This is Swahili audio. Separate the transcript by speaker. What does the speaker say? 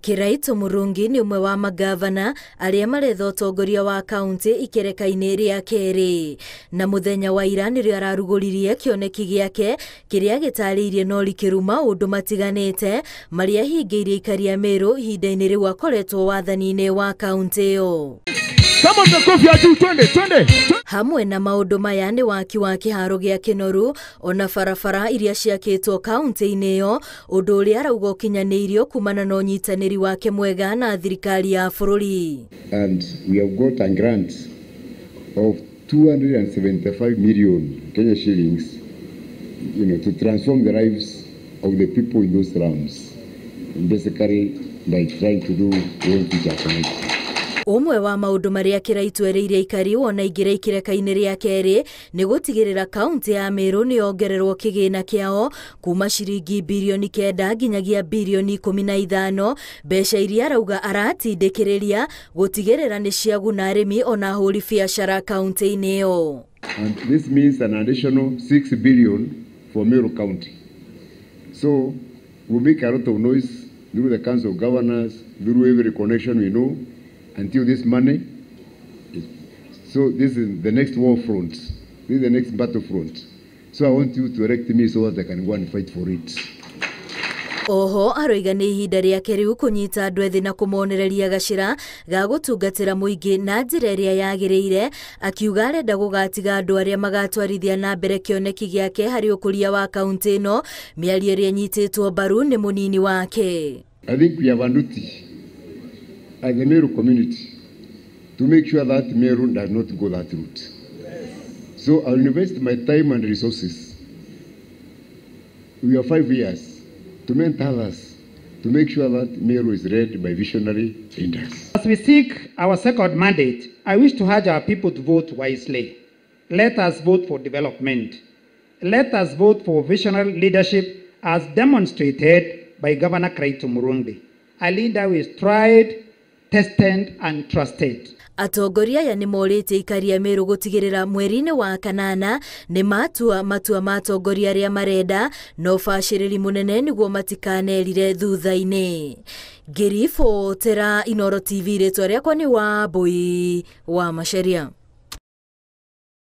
Speaker 1: Kĩraitũ Murungi ni umwe wa magavana aria maretha utongoria wa kaunti ikereka-ini ria kerĩ, na muthenya wa ira nirio ararugũririe kĩoneki gĩake kĩrĩa gĩtarĩirie no rikĩruma ũndũ matiganĩte maria hingĩirie ikari a Meru ihinda-inĩ rĩu akoretwo wathani-inĩ wa kaunti ĩyo. Hamwe na maũndũ maya ni waki wa kĩharo gĩa kĩnoru ona barabara iria ciakĩtwo kaunti-inĩ ĩyo, ũndũ ũrĩa arauga ũkinyanĩirio kumana na ũnyitanĩri wake mwega na thirikari ya bũrũri.
Speaker 2: And we have got a grant of 275 million Kenya shillings, to transform the lives of the people in those slums, basically by trying to do one future connect.
Speaker 1: Umwe wa maũndũ maria Kĩraitũ ereirie ikari wona ingĩra ikĩreka-inĩ rĩa kerĩ ni gũtigĩrĩra kaunti ya Meru ni yongererwo kĩgĩna kĩao kuma ciringi bilioni 9 nginyagia bilioni 15, mbeca iria arauga aratindĩkĩrĩria gũtigĩrĩra ni ciaguna arĩmi ona ahũri biacara kaunti-inĩ ĩyo.
Speaker 2: And this means an additional 6 billion for Meru County. So we'll make a lot of noise through the Council of Governors, through every connection we know, until this money so this is the next war front, this is the next battlefront. So I want you to elect me so that I can go and fight for it.
Speaker 1: Oho aroiga ni ihinda rĩake rĩu kũnyita andũ ethĩ na kũmonereria gacĩra ga gũtungatĩra mũingĩ na njĩra ĩrĩa yagĩrĩire, akiuga arenda gũgatiga andũ arĩa magatwarithia na mbere kĩoneki gĩake harĩ ũkũria wa kaunti ĩno, mĩario ĩrĩa nyitĩtwo mbaru nĩ mũnini wake.
Speaker 2: I think we have a duty as the Meru community to make sure that Meru does not go that route. So I'll invest my time and resources. We have 5 years to mentor others to make sure that Meru is led by visionary leaders.
Speaker 3: As we seek our second mandate, I wish to urge our people to vote wisely. Let us vote for development. Let us vote for visionary leadership as demonstrated by Governor Kĩraitũ Murungi, a leader with tried, tested and trusted.
Speaker 1: Atongoria aya ni morĩte ikari a Meru gũtigĩrĩra mweri-inĩ wa kanana ni matua ma atongoria arĩa marenda no bacĩrĩri mũnene nĩguo matikanerire thutha-inĩ. Ngĩribotera Inooro TV, rĩtwa rĩakwa nĩ Wambui wa Macharia.